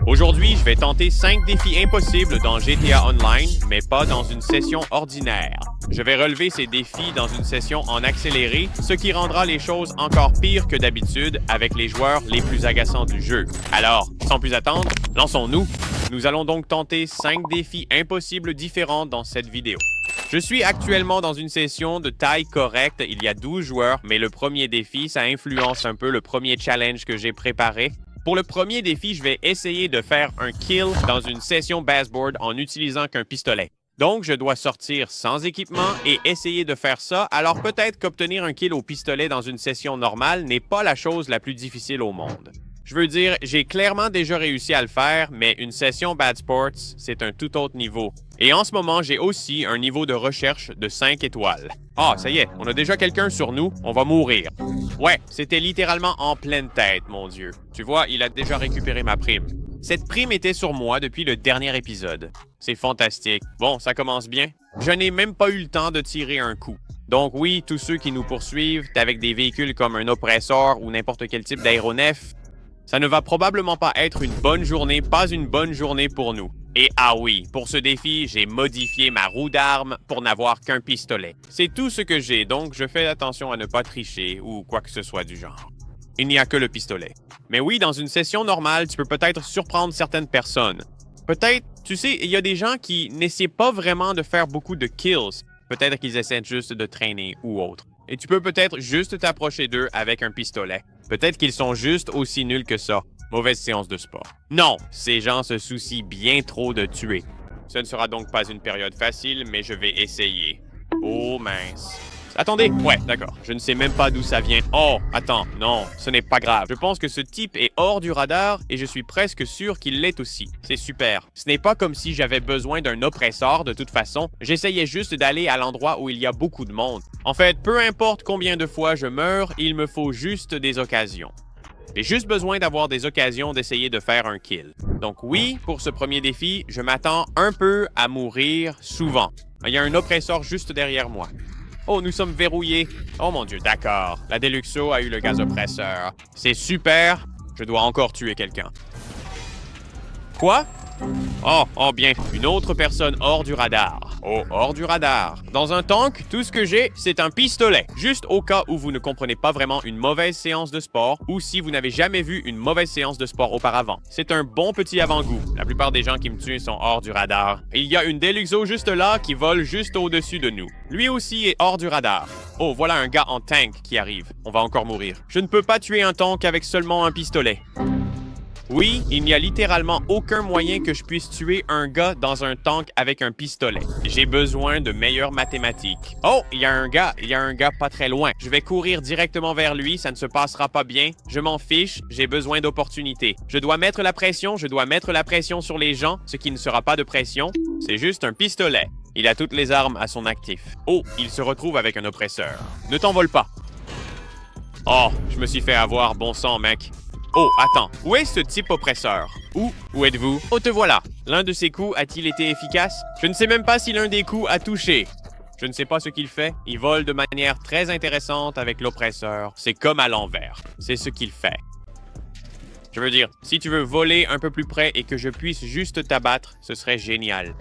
Aujourd'hui, je vais tenter 5 défis impossibles dans GTA Online, mais pas dans une session ordinaire. Je vais relever ces défis dans une session en accéléré, ce qui rendra les choses encore pires que d'habitude avec les joueurs les plus agaçants du jeu. Alors, sans plus attendre, lançons-nous! Nous allons donc tenter 5 défis impossibles différents dans cette vidéo. Je suis actuellement dans une session de taille correcte, il y a 12 joueurs, mais le premier défi, ça influence un peu le premier challenge que j'ai préparé. Pour le premier défi, je vais essayer de faire un kill dans une session bassboard en utilisant qu'un pistolet. Donc, je dois sortir sans équipement et essayer de faire ça, alors peut-être qu'obtenir un kill au pistolet dans une session normale n'est pas la chose la plus difficile au monde. Je veux dire, j'ai clairement déjà réussi à le faire, mais une session Bad Sports, c'est un tout autre niveau. Et en ce moment, j'ai aussi un niveau de recherche de 5 étoiles. Ah, ça y est, on a déjà quelqu'un sur nous, on va mourir. Ouais, c'était littéralement en pleine tête, mon Dieu. Tu vois, il a déjà récupéré ma prime. Cette prime était sur moi depuis le dernier épisode. C'est fantastique. Bon, ça commence bien. Je n'ai même pas eu le temps de tirer un coup. Donc oui, tous ceux qui nous poursuivent avec des véhicules comme un oppresseur ou n'importe quel type d'aéronef, ça ne va probablement pas être une bonne journée, pas une bonne journée pour nous. Et ah oui, pour ce défi, j'ai modifié ma roue d'arme pour n'avoir qu'un pistolet. C'est tout ce que j'ai, donc je fais attention à ne pas tricher ou quoi que ce soit du genre. Il n'y a que le pistolet. Mais oui, dans une session normale, tu peux peut-être surprendre certaines personnes. Peut-être, tu sais, il y a des gens qui n'essaient pas vraiment de faire beaucoup de kills. Peut-être qu'ils essaient juste de traîner ou autre. Et tu peux peut-être juste t'approcher d'eux avec un pistolet. Peut-être qu'ils sont juste aussi nuls que ça. Mauvaise séance de sport. Non, ces gens se soucient bien trop de tuer. Ce ne sera donc pas une période facile, mais je vais essayer. Oh mince. Attendez, ouais, d'accord. Je ne sais même pas d'où ça vient. Oh, attends, non, ce n'est pas grave. Je pense que ce type est hors du radar et je suis presque sûr qu'il l'est aussi. C'est super. Ce n'est pas comme si j'avais besoin d'un oppresseur de toute façon. J'essayais juste d'aller à l'endroit où il y a beaucoup de monde. En fait, peu importe combien de fois je meurs, il me faut juste des occasions. J'ai juste besoin d'avoir des occasions d'essayer de faire un kill. Donc oui, pour ce premier défi, je m'attends un peu à mourir souvent. Il y a un oppresseur juste derrière moi. Oh, nous sommes verrouillés. Oh mon Dieu, d'accord. La Deluxo a eu le gaz oppresseur. C'est super. Je dois encore tuer quelqu'un. Quoi? Oh bien. Une autre personne hors du radar. Oh, hors du radar. Dans un tank, tout ce que j'ai, c'est un pistolet. Juste au cas où vous ne comprenez pas vraiment une mauvaise séance de sport ou si vous n'avez jamais vu une mauvaise séance de sport auparavant. C'est un bon petit avant-goût. La plupart des gens qui me tuent sont hors du radar. Il y a une Deluxo juste là qui vole juste au-dessus de nous. Lui aussi est hors du radar. Oh, voilà un gars en tank qui arrive. On va encore mourir. Je ne peux pas tuer un tank avec seulement un pistolet. Oui, il n'y a littéralement aucun moyen que je puisse tuer un gars dans un tank avec un pistolet. J'ai besoin de meilleures mathématiques. Oh, il y a un gars pas très loin. Je vais courir directement vers lui, ça ne se passera pas bien. Je m'en fiche, j'ai besoin d'opportunités. Je dois mettre la pression sur les gens, ce qui ne sera pas de pression. C'est juste un pistolet. Il a toutes les armes à son actif. Oh, il se retrouve avec un oppresseur. Ne t'envole pas. Oh, je me suis fait avoir, bon sang, mec. Oh, attends, où est ce type oppresseur? Où êtes-vous? Oh, te voilà. L'un de ses coups a-t-il été efficace? Je ne sais même pas si l'un des coups a touché. Je ne sais pas ce qu'il fait. Il vole de manière très intéressante avec l'oppresseur. C'est comme à l'envers. C'est ce qu'il fait. Je veux dire, si tu veux voler un peu plus près et que je puisse juste t'abattre, ce serait génial.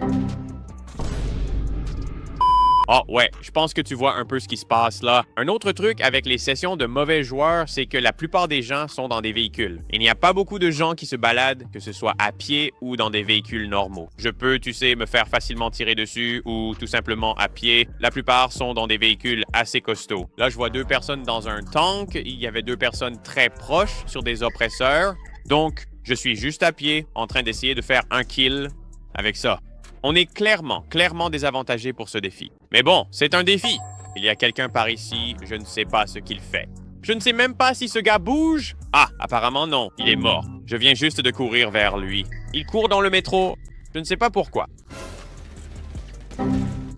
Oh ouais, je pense que tu vois un peu ce qui se passe là. Un autre truc avec les sessions de mauvais joueurs, c'est que la plupart des gens sont dans des véhicules. Il n'y a pas beaucoup de gens qui se baladent, que ce soit à pied ou dans des véhicules normaux. Je peux, tu sais, me faire facilement tirer dessus ou tout simplement à pied. La plupart sont dans des véhicules assez costauds. Là, je vois 2 personnes dans un tank. Il y avait 2 personnes très proches sur des oppresseurs. Donc, je suis juste à pied en train d'essayer de faire un kill avec ça. On est clairement désavantagé pour ce défi. Mais bon, c'est un défi. Il y a quelqu'un par ici, je ne sais pas ce qu'il fait. Je ne sais même pas si ce gars bouge. Ah, apparemment non, il est mort. Je viens juste de courir vers lui. Il court dans le métro. Je ne sais pas pourquoi.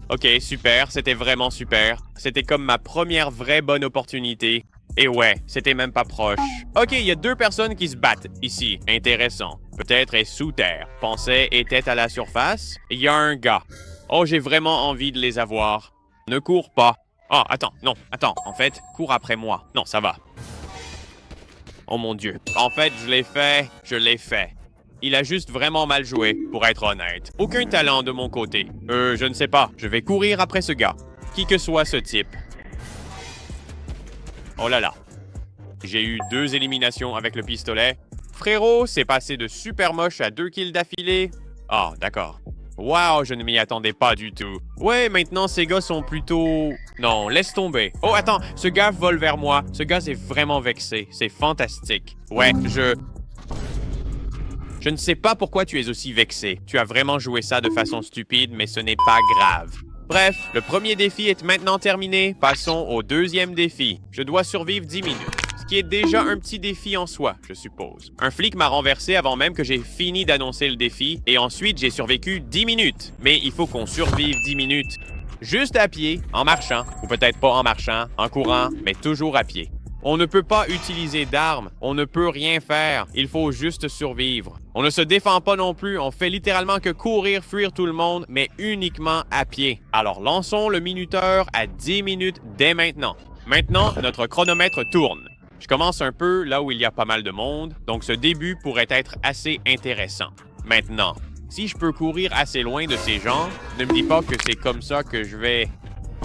Ok, super, c'était vraiment super. C'était comme ma première vraie bonne opportunité. Et ouais, c'était même pas proche. Ok, il y a 2 personnes qui se battent ici. Intéressant. Peut-être est sous terre. Pensait était à la surface. Il y a un gars. Oh, j'ai vraiment envie de les avoir. Ne cours pas. Oh, attends, non, attends. En fait, cours après moi. Non, ça va. Oh mon Dieu. En fait, je l'ai fait. Il a juste vraiment mal joué, pour être honnête. Aucun talent de mon côté. Je ne sais pas. Je vais courir après ce gars. Qui que soit ce type. Oh là là. J'ai eu 2 éliminations avec le pistolet. Frérot, c'est passé de super moche à 2 kills d'affilée. Ah, d'accord. Wow, je ne m'y attendais pas du tout. Ouais, maintenant ces gars sont plutôt... Non, laisse tomber. Oh, attends, ce gars vole vers moi. Ce gars est vraiment vexé. C'est fantastique. Ouais, Je ne sais pas pourquoi tu es aussi vexé. Tu as vraiment joué ça de façon stupide, mais ce n'est pas grave. Bref, le premier défi est maintenant terminé. Passons au deuxième défi. Je dois survivre 10 minutes. Ce qui est déjà un petit défi en soi, je suppose. Un flic m'a renversé avant même que j'ai fini d'annoncer le défi, et ensuite j'ai survécu 10 minutes. Mais il faut qu'on survive 10 minutes. Juste à pied, en marchant, ou peut-être pas en marchant, en courant, mais toujours à pied. On ne peut pas utiliser d'armes, on ne peut rien faire, il faut juste survivre. On ne se défend pas non plus, on fait littéralement que courir, fuir tout le monde, mais uniquement à pied. Alors lançons le minuteur à 10 minutes dès maintenant. Maintenant, notre chronomètre tourne. Je commence un peu là où il y a pas mal de monde, donc ce début pourrait être assez intéressant. Maintenant, si je peux courir assez loin de ces gens, ne me dis pas que c'est comme ça que je vais...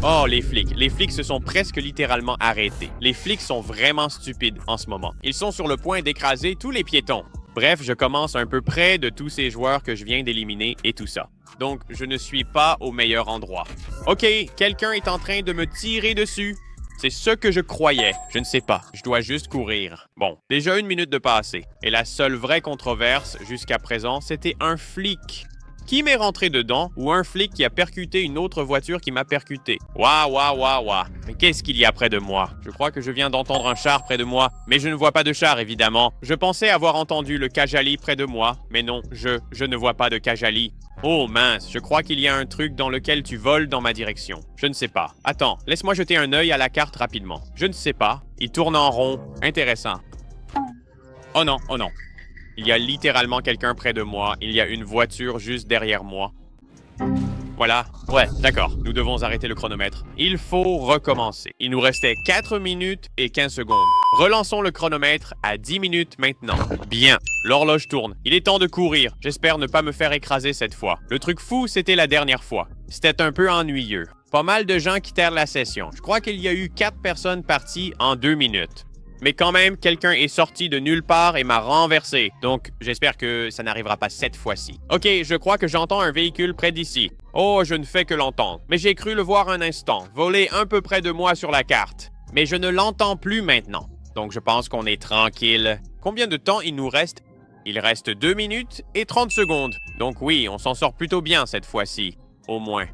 Oh, les flics. Les flics se sont presque littéralement arrêtés. Les flics sont vraiment stupides en ce moment. Ils sont sur le point d'écraser tous les piétons. Bref, je commence un peu près de tous ces joueurs que je viens d'éliminer et tout ça. Donc, je ne suis pas au meilleur endroit. OK, quelqu'un est en train de me tirer dessus. C'est ce que je croyais. Je ne sais pas. Je dois juste courir. Bon, déjà 1 minute de passé. Et la seule vraie controverse jusqu'à présent, c'était un flic. Qui m'est rentré dedans ou un flic qui a percuté une autre voiture qui m'a percuté? Ouah. Mais qu'est-ce qu'il y a près de moi? Je crois que je viens d'entendre un char près de moi, mais je ne vois pas de char, évidemment. Je pensais avoir entendu le Kajali près de moi, mais non, je ne vois pas de Kajali. Oh mince, je crois qu'il y a un truc dans lequel tu voles dans ma direction. Je ne sais pas. Attends, laisse-moi jeter un œil à la carte rapidement. Je ne sais pas. Il tourne en rond. Intéressant. Oh non. Il y a littéralement quelqu'un près de moi. Il y a une voiture juste derrière moi. Voilà. Ouais, d'accord. Nous devons arrêter le chronomètre. Il faut recommencer. Il nous restait 4 minutes et 15 secondes. Relançons le chronomètre à 10 minutes maintenant. Bien. L'horloge tourne. Il est temps de courir. J'espère ne pas me faire écraser cette fois. Le truc fou, c'était la dernière fois. C'était un peu ennuyeux. Pas mal de gens quittèrent la session. Je crois qu'il y a eu 4 personnes parties en 2 minutes. Mais quand même, quelqu'un est sorti de nulle part et m'a renversé. Donc, j'espère que ça n'arrivera pas cette fois-ci. OK, je crois que j'entends un véhicule près d'ici. Oh, je ne fais que l'entendre. Mais j'ai cru le voir un instant, voler un peu près de moi sur la carte. Mais je ne l'entends plus maintenant. Donc, je pense qu'on est tranquille. Combien de temps il nous reste? Il reste 2 minutes et 30 secondes. Donc oui, on s'en sort plutôt bien cette fois-ci. Au moins.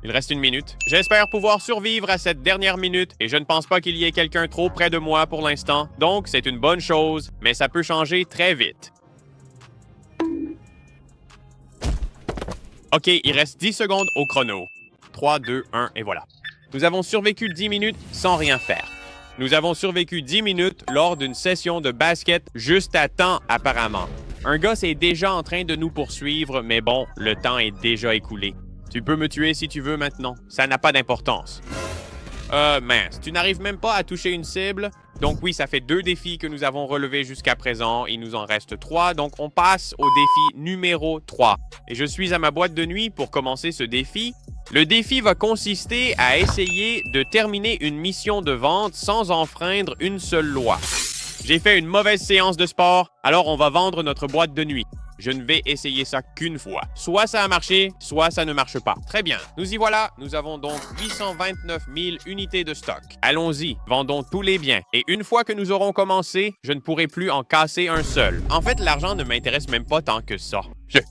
Il reste 1 minute. J'espère pouvoir survivre à cette dernière minute et je ne pense pas qu'il y ait quelqu'un trop près de moi pour l'instant. Donc, c'est une bonne chose, mais ça peut changer très vite. OK, il reste 10 secondes au chrono. 3, 2, 1 et voilà. Nous avons survécu 10 minutes sans rien faire. Nous avons survécu 10 minutes lors d'une session de basket juste à temps apparemment. Un gars est déjà en train de nous poursuivre, mais bon, le temps est déjà écoulé. Tu peux me tuer si tu veux maintenant. Ça n'a pas d'importance. Mince, tu n'arrives même pas à toucher une cible? Donc oui, ça fait 2 défis que nous avons relevés jusqu'à présent. Il nous en reste 3, donc on passe au défi numéro 3. Et je suis à ma boîte de nuit pour commencer ce défi. Le défi va consister à essayer de terminer une mission de vente sans enfreindre une seule loi. J'ai fait une mauvaise séance de sport, alors on va vendre notre boîte de nuit. Je ne vais essayer ça qu'une fois. Soit ça a marché, soit ça ne marche pas. Très bien, nous y voilà. Nous avons donc 829 000 unités de stock. Allons-y, vendons tous les biens. Et une fois que nous aurons commencé, je ne pourrai plus en casser un seul. En fait, l'argent ne m'intéresse même pas tant que ça.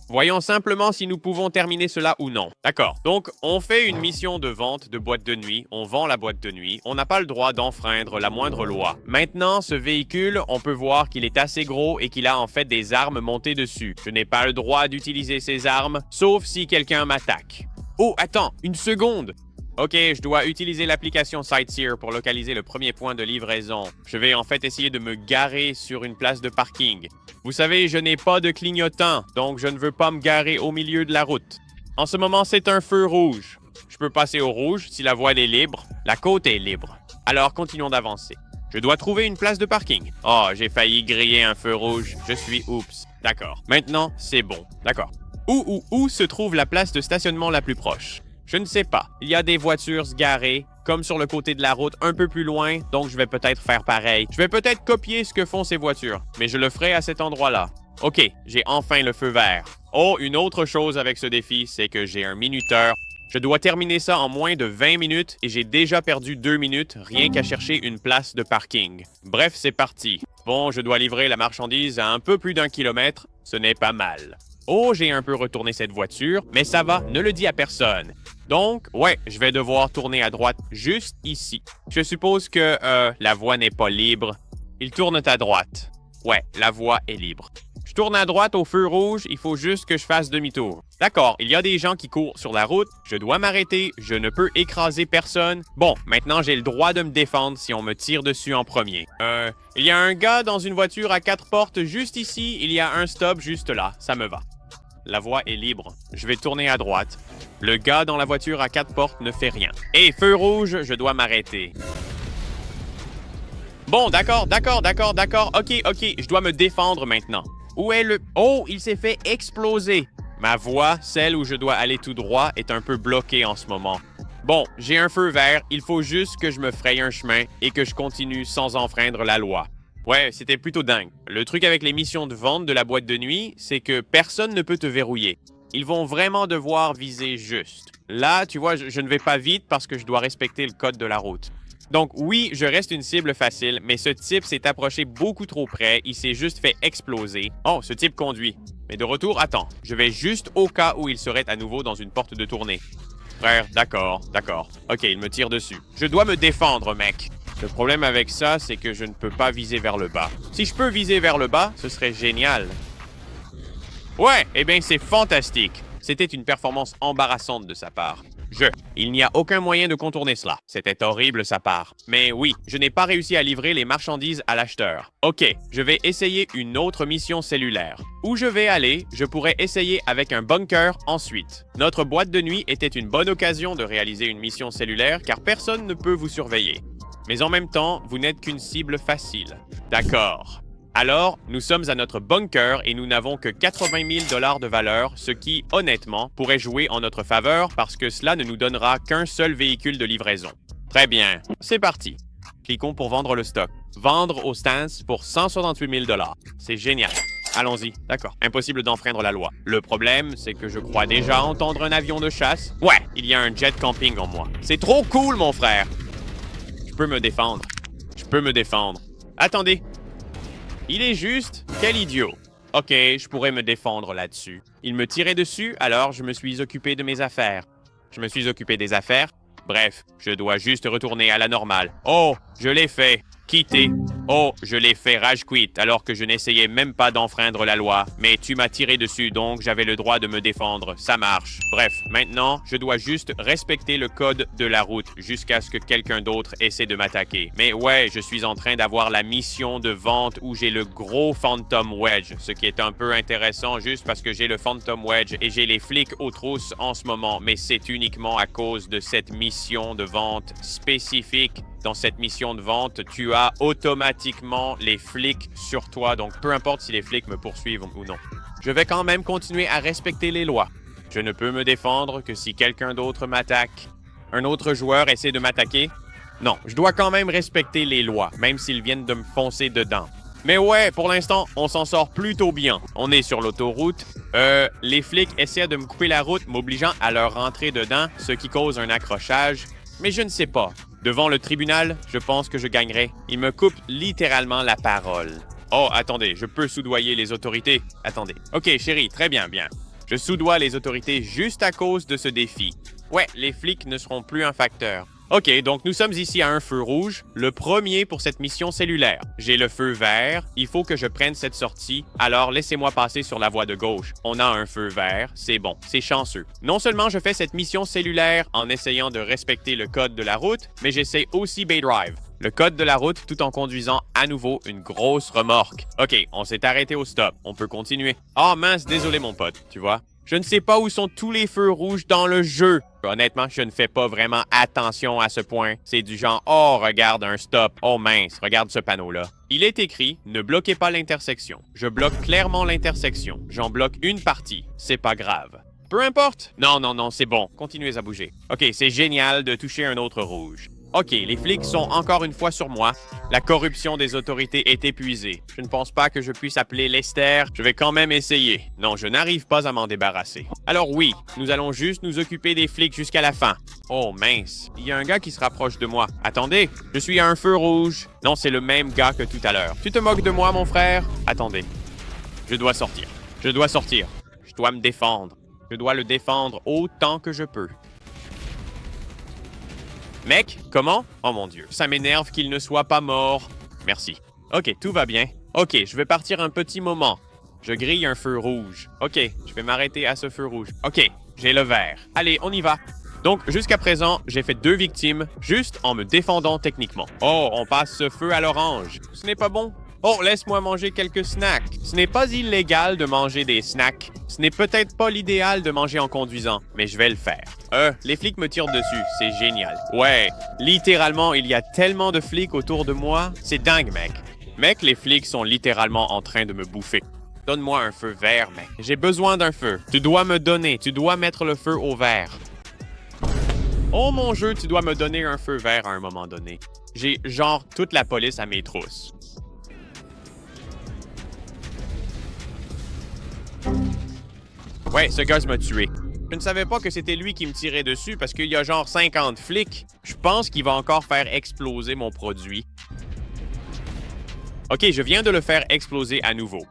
Voyons simplement si nous pouvons terminer cela ou non. D'accord. Donc, on fait une mission de vente de boîte de nuit. On vend la boîte de nuit. On n'a pas le droit d'enfreindre la moindre loi. Maintenant, ce véhicule, on peut voir qu'il est assez gros et qu'il a en fait des armes montées dessus. Je n'ai pas le droit d'utiliser ces armes, sauf si quelqu'un m'attaque. Oh, attends, 1 seconde! OK, je dois utiliser l'application Sightseer pour localiser le premier point de livraison. Je vais en fait essayer de me garer sur une place de parking. Vous savez, je n'ai pas de clignotant, donc je ne veux pas me garer au milieu de la route. En ce moment, c'est un feu rouge. Je peux passer au rouge si la voie est libre. La côte est libre. Alors, continuons d'avancer. Je dois trouver une place de parking. Oh, j'ai failli griller un feu rouge. Je suis oups. D'accord. Maintenant, c'est bon. D'accord. Où se trouve la place de stationnement la plus proche? Je ne sais pas. Il y a des voitures garées, comme sur le côté de la route, un peu plus loin, donc je vais peut-être faire pareil. Je vais peut-être copier ce que font ces voitures, mais je le ferai à cet endroit-là. OK, j'ai enfin le feu vert. Oh, une autre chose avec ce défi, c'est que j'ai un minuteur. Je dois terminer ça en moins de 20 minutes et j'ai déjà perdu 2 minutes rien qu'à chercher une place de parking. Bref, c'est parti. Bon, je dois livrer la marchandise à un peu plus d'1 kilomètre. Ce n'est pas mal. Oh, j'ai un peu retourné cette voiture, mais ça va, ne le dis à personne. Donc, ouais, je vais devoir tourner à droite juste ici. Je suppose que la voie n'est pas libre. Il tourne à droite. Ouais, la voie est libre. Je tourne à droite au feu rouge, il faut juste que je fasse demi-tour. D'accord, il y a des gens qui courent sur la route, je dois m'arrêter, je ne peux écraser personne. Bon, maintenant j'ai le droit de me défendre si on me tire dessus en premier. Il y a un gars dans une voiture à 4 portes juste ici, il y a un stop juste là, ça me va. La voie est libre. Je vais tourner à droite. Le gars dans la voiture à 4 portes ne fait rien. Et feu rouge, je dois m'arrêter. Bon, d'accord. OK, je dois me défendre maintenant. Où est le... Oh, il s'est fait exploser. Ma voie, celle où je dois aller tout droit, est un peu bloquée en ce moment. Bon, j'ai un feu vert, il faut juste que je me fraye un chemin et que je continue sans enfreindre la loi. Ouais, c'était plutôt dingue. Le truc avec les missions de vente de la boîte de nuit, c'est que personne ne peut te verrouiller. Ils vont vraiment devoir viser juste. Là, tu vois, je ne vais pas vite parce que je dois respecter le code de la route. Donc oui, je reste une cible facile, mais ce type s'est approché beaucoup trop près, il s'est juste fait exploser. Oh, ce type conduit. Mais de retour, attends, je vais juste au cas où il serait à nouveau dans une porte de tournée. Frère, d'accord. Ok, il me tire dessus. Je dois me défendre, mec. Le problème avec ça, c'est que je ne peux pas viser vers le bas. Si je peux viser vers le bas, ce serait génial. Ouais, eh bien c'est fantastique. C'était une performance embarrassante de sa part. Il n'y a aucun moyen de contourner cela. C'était horrible sa part. Mais oui, je n'ai pas réussi à livrer les marchandises à l'acheteur. Ok, je vais essayer une autre mission cellulaire. Où je vais aller, je pourrais essayer avec un bunker ensuite. Notre boîte de nuit était une bonne occasion de réaliser une mission cellulaire car personne ne peut vous surveiller. Mais en même temps, vous n'êtes qu'une cible facile. D'accord. Alors, nous sommes à notre bunker et nous n'avons que 80 000 $ de valeur, ce qui, honnêtement, pourrait jouer en notre faveur parce que cela ne nous donnera qu'un seul véhicule de livraison. Très bien, c'est parti. Cliquons pour vendre le stock. Vendre au Stance pour 168 000 $. C'est génial. Allons-y. D'accord. Impossible d'enfreindre la loi. Le problème, c'est que je crois déjà entendre un avion de chasse. Ouais, il y a un jet camping en moi. C'est trop cool, mon frère. Je peux me défendre. Attendez. Il est juste, quel idiot. Ok, je pourrais me défendre là-dessus. Il me tirait dessus, alors je me suis occupé de mes affaires. Je me suis occupé des affaires. Bref, je dois juste retourner à la normale. Oh, je l'ai fait. Quitter. Oh, je l'ai fait rage quit alors que je n'essayais même pas d'enfreindre la loi. Mais tu m'as tiré dessus, donc j'avais le droit de me défendre. Ça marche. Bref, maintenant, je dois juste respecter le code de la route jusqu'à ce que quelqu'un d'autre essaie de m'attaquer. Mais ouais, je suis en train d'avoir la mission de vente où j'ai le gros Phantom Wedge, ce qui est un peu intéressant juste parce que j'ai le Phantom Wedge et j'ai les flics aux trousses en ce moment. Mais c'est uniquement à cause de cette mission de vente spécifique. Dans cette mission de vente, tu as automatiquement les flics sur toi, donc peu importe si les flics me poursuivent ou non. Je vais quand même continuer à respecter les lois. Je ne peux me défendre que si quelqu'un d'autre m'attaque. Un autre joueur essaie de m'attaquer? Non, je dois quand même respecter les lois, même s'ils viennent de me foncer dedans. Mais ouais, pour l'instant, on s'en sort plutôt bien. On est sur l'autoroute. Les flics essaient de me couper la route, m'obligeant à leur rentrer dedans, ce qui cause un accrochage. Mais je ne sais pas. Devant le tribunal, je pense que je gagnerai. Il me coupe littéralement la parole. Oh, attendez, je peux soudoyer les autorités. Attendez. Ok, chérie, très bien. Je soudoie les autorités juste à cause de ce défi. Ouais, les flics ne seront plus un facteur. Ok, donc nous sommes ici à un feu rouge, le premier pour cette mission cellulaire. J'ai le feu vert, il faut que je prenne cette sortie, alors laissez-moi passer sur la voie de gauche. On a un feu vert, c'est bon, c'est chanceux. Non seulement je fais cette mission cellulaire en essayant de respecter le code de la route, mais j'essaie aussi Bay Drive, le code de la route tout en conduisant à nouveau une grosse remorque. Ok, on s'est arrêté au stop, on peut continuer. Oh mince, désolé mon pote, tu vois. Je ne sais pas où sont tous les feux rouges dans le jeu. Honnêtement, je ne fais pas vraiment attention à ce point. C'est du genre, oh, regarde un stop. Oh mince, regarde ce panneau-là. Il est écrit, ne bloquez pas l'intersection. Je bloque clairement l'intersection. J'en bloque une partie. C'est pas grave. Peu importe. Non, non, non, c'est bon. Continuez à bouger. OK, c'est génial de toucher un autre rouge. OK, les flics sont encore une fois sur moi. La corruption des autorités est épuisée. Je ne pense pas que je puisse appeler Lester. Je vais quand même essayer. Non, je n'arrive pas à m'en débarrasser. Alors oui, nous allons juste nous occuper des flics jusqu'à la fin. Oh mince, il y a un gars qui se rapproche de moi. Attendez, je suis à un feu rouge. Non, c'est le même gars que tout à l'heure. Tu te moques de moi, mon frère? Attendez. Je dois sortir. Je dois sortir. Je dois me défendre. Je dois le défendre autant que je peux. Mec, comment? Oh mon Dieu, ça m'énerve qu'il ne soit pas mort. Merci. Ok, tout va bien. Ok, je vais partir un petit moment. Je grille un feu rouge. Ok, je vais m'arrêter à ce feu rouge. Ok, j'ai le vert. Allez, on y va. Donc, jusqu'à présent, j'ai fait 2 victimes, juste en me défendant techniquement. Oh, on passe ce feu à l'orange. Ce n'est pas bon. Oh, laisse-moi manger quelques snacks. Ce n'est pas illégal de manger des snacks. Ce n'est peut-être pas l'idéal de manger en conduisant, mais je vais le faire. Les flics me tirent dessus, c'est génial. Ouais, littéralement, il y a tellement de flics autour de moi. C'est dingue, mec. Mec, les flics sont littéralement en train de me bouffer. Donne-moi un feu vert, mec. J'ai besoin d'un feu. Tu dois me donner, tu dois mettre le feu au vert. Oh mon jeu, tu dois me donner un feu vert à un moment donné. J'ai genre toute la police à mes trousses. Ouais, ce gars m'a tué. Je ne savais pas que c'était lui qui me tirait dessus parce qu'il y a genre 50 flics. Je pense qu'il va encore faire exploser mon produit. Ok, je viens de le faire exploser à nouveau.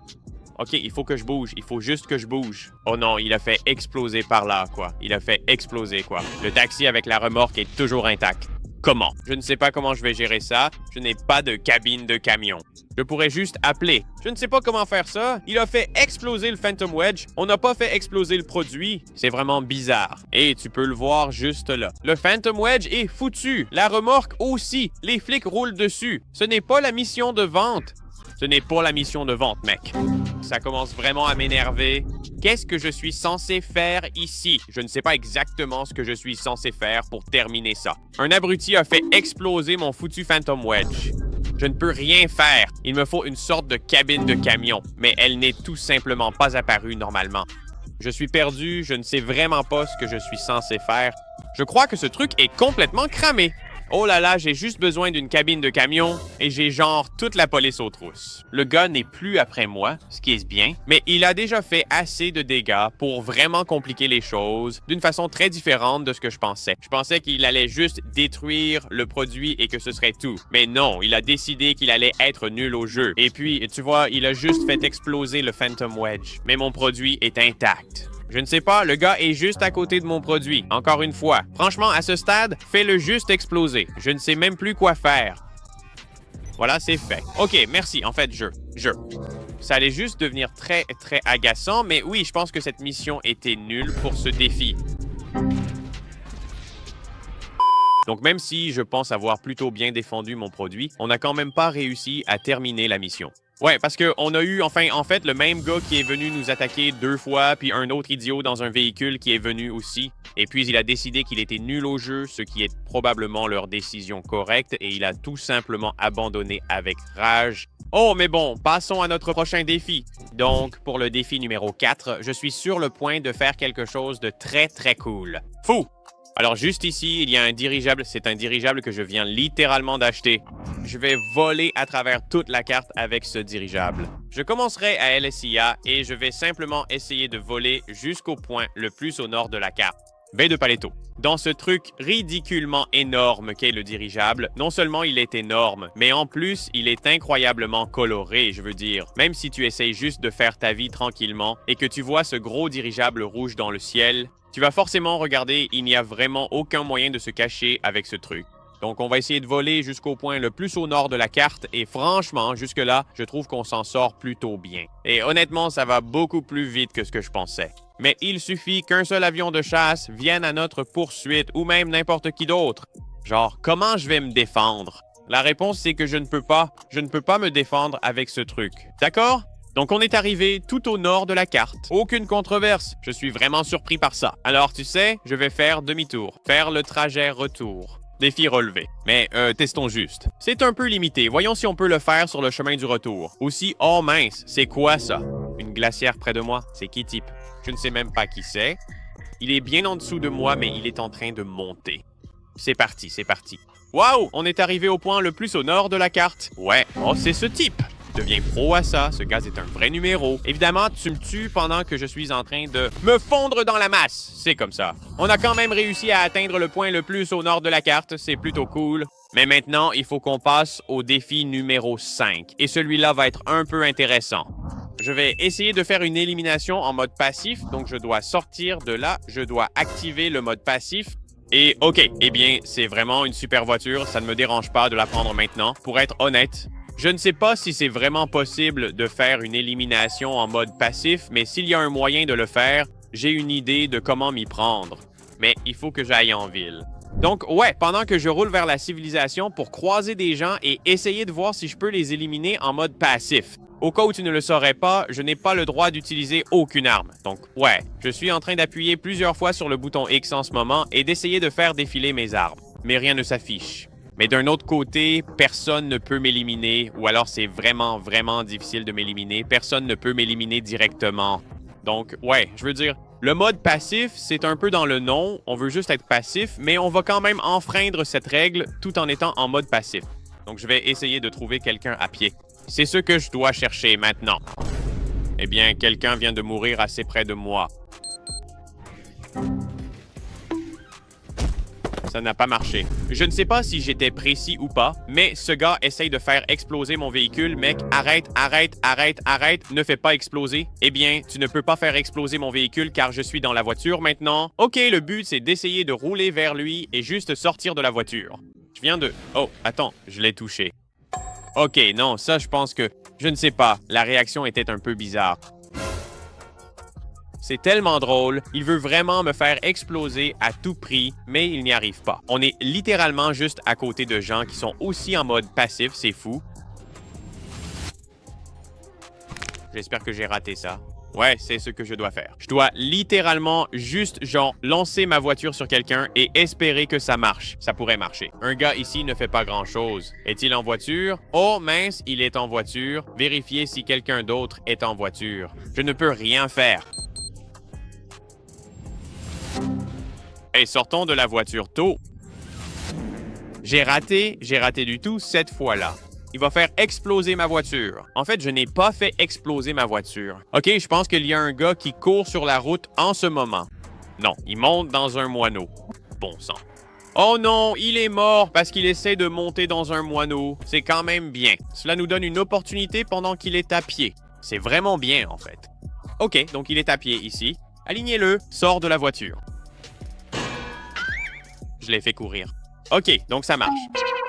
Ok, il faut que je bouge. Il faut juste que je bouge. Oh non, il a fait exploser par là, quoi. Il a fait exploser, quoi. Le taxi avec la remorque est toujours intact. Comment? Je ne sais pas comment je vais gérer ça. Je n'ai pas de cabine de camion. Je pourrais juste appeler. Je ne sais pas comment faire ça. Il a fait exploser le Phantom Wedge. On n'a pas fait exploser le produit. C'est vraiment bizarre. Et tu peux le voir juste là. Le Phantom Wedge est foutu. La remorque aussi. Les flics roulent dessus. Ce n'est pas la mission de vente. Ce n'est pas la mission de vente, mec. Ça commence vraiment à m'énerver. Qu'est-ce que je suis censé faire ici? Je ne sais pas exactement ce que je suis censé faire pour terminer ça. Un abruti a fait exploser mon foutu Phantom Wedge. Je ne peux rien faire. Il me faut une sorte de cabine de camion, mais elle n'est tout simplement pas apparue normalement. Je suis perdu, je ne sais vraiment pas ce que je suis censé faire. Je crois que ce truc est complètement cramé. Oh là là, j'ai juste besoin d'une cabine de camion et j'ai genre toute la police aux trousses. Le gars n'est plus après moi, ce qui est bien, mais il a déjà fait assez de dégâts pour vraiment compliquer les choses d'une façon très différente de ce que je pensais. Je pensais qu'il allait juste détruire le produit et que ce serait tout. Mais non, il a décidé qu'il allait être nul au jeu. Et puis, tu vois, il a juste fait exploser le Phantom Wedge. Mais mon produit est intact. Je ne sais pas, le gars est juste à côté de mon produit. Encore une fois. Franchement, à ce stade, fais-le juste exploser. Je ne sais même plus quoi faire. Voilà, c'est fait. OK, merci. En fait, ça allait juste devenir très, très agaçant, mais oui, je pense que cette mission était nulle pour ce défi. Donc, même si je pense avoir plutôt bien défendu mon produit, on n'a quand même pas réussi à terminer la mission. Ouais, parce qu'on a eu, en fait, le même gars qui est venu nous attaquer 2 fois, puis un autre idiot dans un véhicule qui est venu aussi. Et puis, il a décidé qu'il était nul au jeu, ce qui est probablement leur décision correcte, et il a tout simplement abandonné avec rage. Oh, mais bon, passons à notre prochain défi. Donc, pour le défi numéro 4, je suis sur le point de faire quelque chose de très, très cool. Fou! Alors, juste ici, il y a un dirigeable. C'est un dirigeable que je viens littéralement d'acheter. Je vais voler à travers toute la carte avec ce dirigeable. Je commencerai à LSIA et je vais simplement essayer de voler jusqu'au point le plus au nord de la carte. Baie de Paleto. Dans ce truc ridiculement énorme qu'est le dirigeable, non seulement il est énorme, mais en plus, il est incroyablement coloré, je veux dire. Même si tu essayes juste de faire ta vie tranquillement et que tu vois ce gros dirigeable rouge dans le ciel, tu vas forcément regarder, il n'y a vraiment aucun moyen de se cacher avec ce truc. Donc, on va essayer de voler jusqu'au point le plus au nord de la carte et franchement, jusque-là, je trouve qu'on s'en sort plutôt bien. Et honnêtement, ça va beaucoup plus vite que ce que je pensais. Mais il suffit qu'un seul avion de chasse vienne à notre poursuite ou même n'importe qui d'autre. Genre, comment je vais me défendre? La réponse, c'est que je ne peux pas. Je ne peux pas me défendre avec ce truc. D'accord? Donc on est arrivé tout au nord de la carte. Aucune controverse. Je suis vraiment surpris par ça. Alors tu sais, je vais faire demi-tour. Faire le trajet retour. Défi relevé. Mais testons juste. C'est un peu limité. Voyons si on peut le faire sur le chemin du retour. Aussi, oh mince, c'est quoi ça? Une glacière près de moi. C'est qui type? Je ne sais même pas qui c'est. Il est bien en dessous de moi, mais il est en train de monter. C'est parti, c'est parti. Waouh! On est arrivé au point le plus au nord de la carte. Ouais, oh c'est ce type! Deviens pro à ça, ce gaz est un vrai numéro. Évidemment, tu me tues pendant que je suis en train de me fondre dans la masse. C'est comme ça. On a quand même réussi à atteindre le point le plus au nord de la carte, c'est plutôt cool. Mais maintenant, il faut qu'on passe au défi numéro 5. Et celui-là va être un peu intéressant. Je vais essayer de faire une élimination en mode passif, donc je dois sortir de là, je dois activer le mode passif. Et OK, eh bien, c'est vraiment une super voiture, ça ne me dérange pas de la prendre maintenant. Pour être honnête, je ne sais pas si c'est vraiment possible de faire une élimination en mode passif, mais s'il y a un moyen de le faire, j'ai une idée de comment m'y prendre. Mais il faut que j'aille en ville. Donc, ouais, pendant que je roule vers la civilisation pour croiser des gens et essayer de voir si je peux les éliminer en mode passif. Au cas où tu ne le saurais pas, je n'ai pas le droit d'utiliser aucune arme. Donc, ouais, je suis en train d'appuyer plusieurs fois sur le bouton X en ce moment et d'essayer de faire défiler mes armes. Mais rien ne s'affiche. Mais d'un autre côté, personne ne peut m'éliminer, ou alors c'est vraiment, vraiment difficile de m'éliminer. Personne ne peut m'éliminer directement. Donc, ouais, je veux dire, le mode passif, c'est un peu dans le nom. On veut juste être passif, mais on va quand même enfreindre cette règle tout en étant en mode passif. Donc, je vais essayer de trouver quelqu'un à pied. C'est ce que je dois chercher maintenant. Eh bien, quelqu'un vient de mourir assez près de moi. Ça n'a pas marché. Je ne sais pas si j'étais précis ou pas, mais ce gars essaye de faire exploser mon véhicule. Mec, arrête, arrête, arrête, arrête, ne fais pas exploser. Eh bien, tu ne peux pas faire exploser mon véhicule car je suis dans la voiture maintenant. OK, le but, c'est d'essayer de rouler vers lui et juste sortir de la voiture. Je viens de... Oh, attends, je l'ai touché. OK, non, ça, je pense que... Je ne sais pas, la réaction était un peu bizarre. C'est tellement drôle, il veut vraiment me faire exploser à tout prix, mais il n'y arrive pas. On est littéralement juste à côté de gens qui sont aussi en mode passif, c'est fou. J'espère que j'ai raté ça. Ouais, c'est ce que je dois faire. Je dois littéralement juste, genre, lancer ma voiture sur quelqu'un et espérer que ça marche. Ça pourrait marcher. Un gars ici ne fait pas grand-chose. Est-il en voiture? Oh mince, il est en voiture. Vérifiez si quelqu'un d'autre est en voiture. Je ne peux rien faire. Hey, sortons de la voiture tôt. J'ai raté du tout cette fois-là. Il va faire exploser ma voiture. En fait, je n'ai pas fait exploser ma voiture. OK, je pense qu'il y a un gars qui court sur la route en ce moment. Non, il monte dans un moineau. Bon sang. Oh non, il est mort parce qu'il essaie de monter dans un moineau. C'est quand même bien. Cela nous donne une opportunité pendant qu'il est à pied. C'est vraiment bien, en fait. OK, donc il est à pied ici. Alignez-le, sort de la voiture. Je l'ai fait courir. OK, donc ça marche.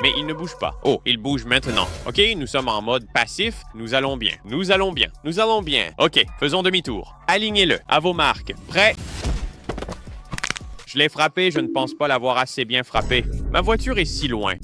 Mais il ne bouge pas. Oh, il bouge maintenant. OK, nous sommes en mode passif. Nous allons bien. Nous allons bien. Nous allons bien. OK, faisons demi-tour. Alignez-le. À vos marques. Prêt? Je l'ai frappé. Je ne pense pas l'avoir assez bien frappé. Ma voiture est si loin.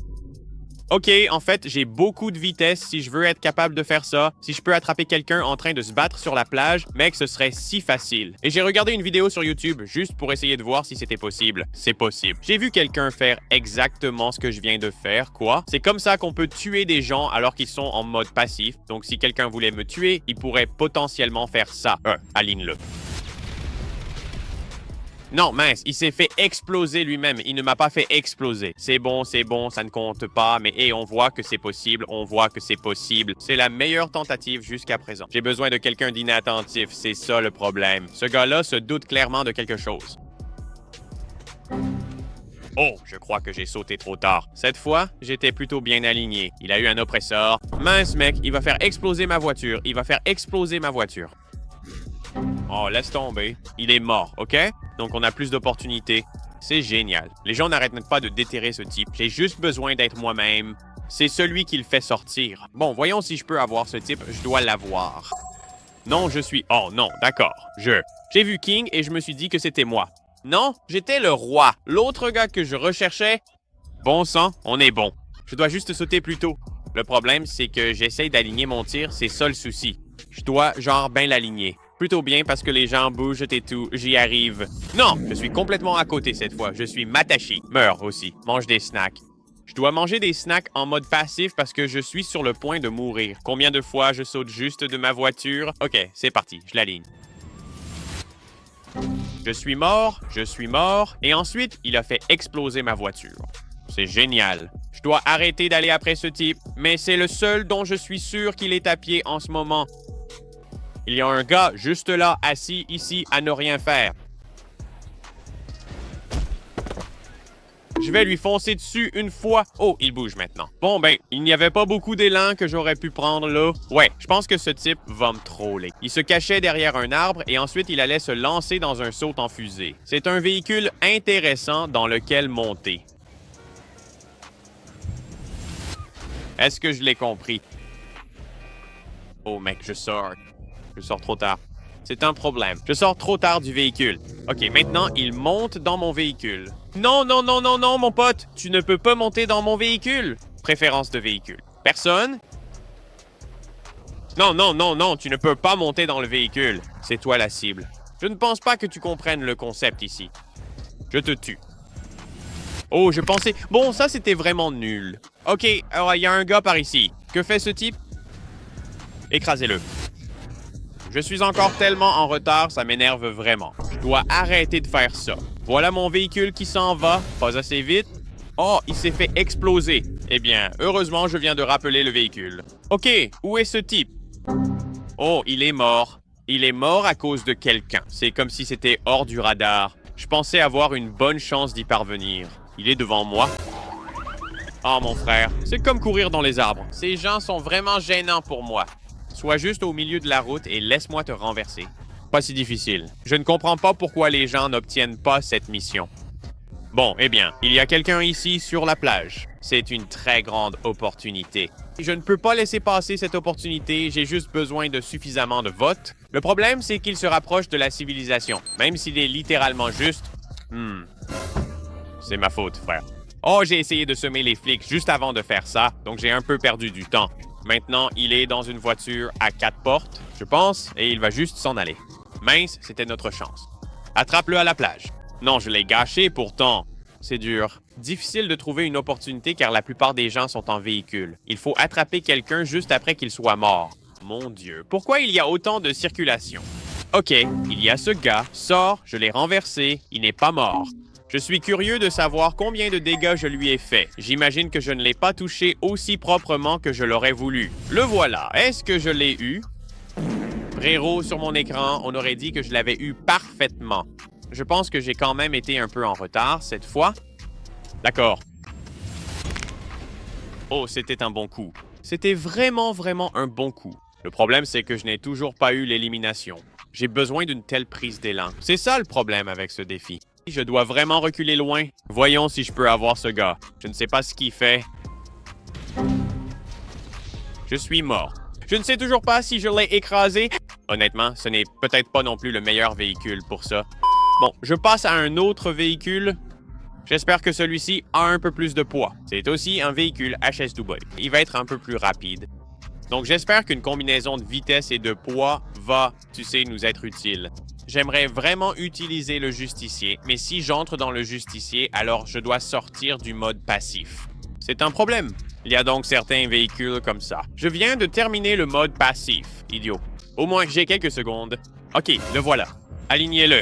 OK, en fait, j'ai beaucoup de vitesse si je veux être capable de faire ça. Si je peux attraper quelqu'un en train de se battre sur la plage, mec, ce serait si facile. Et j'ai regardé une vidéo sur YouTube juste pour essayer de voir si c'était possible. C'est possible. J'ai vu quelqu'un faire exactement ce que je viens de faire. Quoi? C'est comme ça qu'on peut tuer des gens alors qu'ils sont en mode passif. Donc, si quelqu'un voulait me tuer, il pourrait potentiellement faire ça. Aligne-le. Non, mince, il s'est fait exploser lui-même. Il ne m'a pas fait exploser. C'est bon, ça ne compte pas. Mais hey, on voit que c'est possible, on voit que c'est possible. C'est la meilleure tentative jusqu'à présent. J'ai besoin de quelqu'un d'inattentif, c'est ça le problème. Ce gars-là se doute clairement de quelque chose. Oh, je crois que j'ai sauté trop tard. Cette fois, j'étais plutôt bien aligné. Il a eu un oppresseur. Mince, mec, il va faire exploser ma voiture. Il va faire exploser ma voiture. Oh, laisse tomber. Il est mort, OK? Donc, on a plus d'opportunités. C'est génial. Les gens n'arrêtent pas de déterrer ce type. J'ai juste besoin d'être moi-même. C'est celui qui le fait sortir. Bon, voyons si je peux avoir ce type. Je dois l'avoir. Non, je suis... Oh, non, d'accord. J'ai vu King et je me suis dit que c'était moi. Non, j'étais le roi. L'autre gars que je recherchais... Bon sang, on est bon. Je dois juste sauter plus tôt. Le problème, c'est que j'essaye d'aligner mon tir. C'est ça le souci. Je dois genre bien l'aligner. Plutôt bien parce que les gens bougent et tout, j'y arrive. Non, je suis complètement à côté cette fois. Je suis Matashi. Meurs aussi. Mange des snacks. Je dois manger des snacks en mode passif parce que je suis sur le point de mourir. Combien de fois je saute juste de ma voiture? Ok, c'est parti, je l'aligne. Je suis mort, et ensuite, il a fait exploser ma voiture. C'est génial. Je dois arrêter d'aller après ce type, mais c'est le seul dont je suis sûr qu'il est à pied en ce moment. Il y a un gars juste là, assis ici, à ne rien faire. Je vais lui foncer dessus une fois. Oh, il bouge maintenant. Bon, ben, il n'y avait pas beaucoup d'élan que j'aurais pu prendre là. Ouais, je pense que ce type va me troller. Il se cachait derrière un arbre et ensuite il allait se lancer dans un saut en fusée. C'est un véhicule intéressant dans lequel monter. Est-ce que je l'ai compris? Oh, mec, je sors. Je sors trop tard. C'est un problème. Je sors trop tard du véhicule. OK, maintenant, il monte dans mon véhicule. Non, non, non, non, non, mon pote. Tu ne peux pas monter dans mon véhicule. Préférence de véhicule. Personne? Non, non, non, non, tu ne peux pas monter dans le véhicule. C'est toi la cible. Je ne pense pas que tu comprennes le concept ici. Je te tue. Oh, je pensais... Bon, ça, c'était vraiment nul. OK, alors, il y a un gars par ici. Que fait ce type? Écrasez-le. Je suis encore tellement en retard, ça m'énerve vraiment. Je dois arrêter de faire ça. Voilà mon véhicule qui s'en va, pas assez vite. Oh, il s'est fait exploser. Eh bien, heureusement, je viens de rappeler le véhicule. OK, où est ce type? Oh, il est mort. Il est mort à cause de quelqu'un. C'est comme si c'était hors du radar. Je pensais avoir une bonne chance d'y parvenir. Il est devant moi. Oh, mon frère, c'est comme courir dans les arbres. Ces gens sont vraiment gênants pour moi. Sois juste au milieu de la route et laisse-moi te renverser. Pas si difficile. Je ne comprends pas pourquoi les gens n'obtiennent pas cette mission. Bon, eh bien, il y a quelqu'un ici sur la plage. C'est une très grande opportunité. Je ne peux pas laisser passer cette opportunité, j'ai juste besoin de suffisamment de votes. Le problème, c'est qu'il se rapproche de la civilisation, même s'il est littéralement juste... C'est ma faute, frère. Oh, j'ai essayé de semer les flics juste avant de faire ça, donc j'ai un peu perdu du temps. Maintenant, il est dans une voiture à 4 portes, je pense, et il va juste s'en aller. Mince, c'était notre chance. Attrape-le à la plage. Non, je l'ai gâché pourtant. C'est dur. Difficile de trouver une opportunité car la plupart des gens sont en véhicule. Il faut attraper quelqu'un juste après qu'il soit mort. Mon Dieu, pourquoi il y a autant de circulation? OK, il y a ce gars, sort, je l'ai renversé, il n'est pas mort. Je suis curieux de savoir combien de dégâts je lui ai fait. J'imagine que je ne l'ai pas touché aussi proprement que je l'aurais voulu. Le voilà. Est-ce que je l'ai eu? Frérot, sur mon écran, on aurait dit que je l'avais eu parfaitement. Je pense que j'ai quand même été un peu en retard cette fois. D'accord. Oh, c'était un bon coup. C'était vraiment, vraiment un bon coup. Le problème, c'est que je n'ai toujours pas eu l'élimination. J'ai besoin d'une telle prise d'élan. C'est ça le problème avec ce défi. Je dois vraiment reculer loin. Voyons si je peux avoir ce gars. Je ne sais pas ce qu'il fait. Je suis mort. Je ne sais toujours pas si je l'ai écrasé. Honnêtement, ce n'est peut-être pas non plus le meilleur véhicule pour ça. Bon, je passe à un autre véhicule. J'espère que celui-ci a un peu plus de poids. C'est aussi un véhicule HS2. Il va être un peu plus rapide. Donc j'espère qu'une combinaison de vitesse et de poids va, tu sais, nous être utile. J'aimerais vraiment utiliser le justicier, mais si j'entre dans le justicier, alors je dois sortir du mode passif. C'est un problème. Il y a donc certains véhicules comme ça. Je viens de terminer le mode passif, idiot. Au moins j'ai quelques secondes. OK, le voilà. Alignez-le.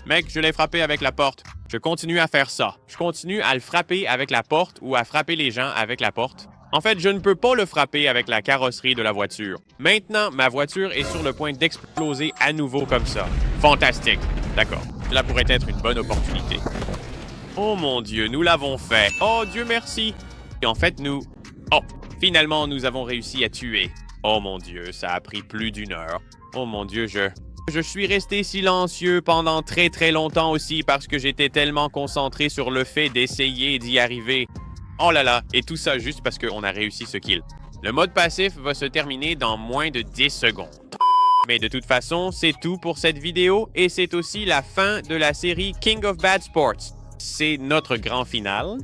Mec, je l'ai frappé avec la porte. Je continue à faire ça. Je continue à le frapper avec la porte ou à frapper les gens avec la porte. En fait, je ne peux pas le frapper avec la carrosserie de la voiture. Maintenant, ma voiture est sur le point d'exploser à nouveau comme ça. Fantastique. D'accord. Cela pourrait être une bonne opportunité. Oh mon Dieu, nous l'avons fait. Oh Dieu merci. Et en fait, nous... Oh, finalement, nous avons réussi à tuer. Oh mon Dieu, ça a pris plus d'1 heure. Oh mon Dieu, Je suis resté silencieux pendant très très longtemps aussi parce que j'étais tellement concentré sur le fait d'essayer d'y arriver. Oh là là, et tout ça juste parce qu'on a réussi ce kill. Le mode passif va se terminer dans moins de 10 secondes. Mais de toute façon, c'est tout pour cette vidéo et c'est aussi la fin de la série King of Bad Sports. C'est notre grand final.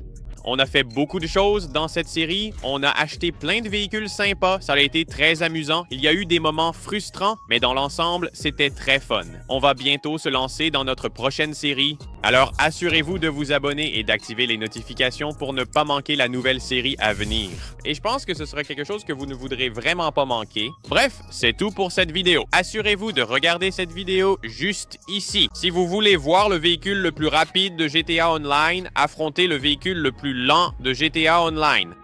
On a fait beaucoup de choses dans cette série. On a acheté plein de véhicules sympas. Ça a été très amusant. Il y a eu des moments frustrants, mais dans l'ensemble, c'était très fun. On va bientôt se lancer dans notre prochaine série. Alors assurez-vous de vous abonner et d'activer les notifications pour ne pas manquer la nouvelle série à venir. Et je pense que ce sera quelque chose que vous ne voudrez vraiment pas manquer. Bref, c'est tout pour cette vidéo. Assurez-vous de regarder cette vidéo juste ici. Si vous voulez voir le véhicule le plus rapide de GTA Online affronter le véhicule le plus lent de GTA Online.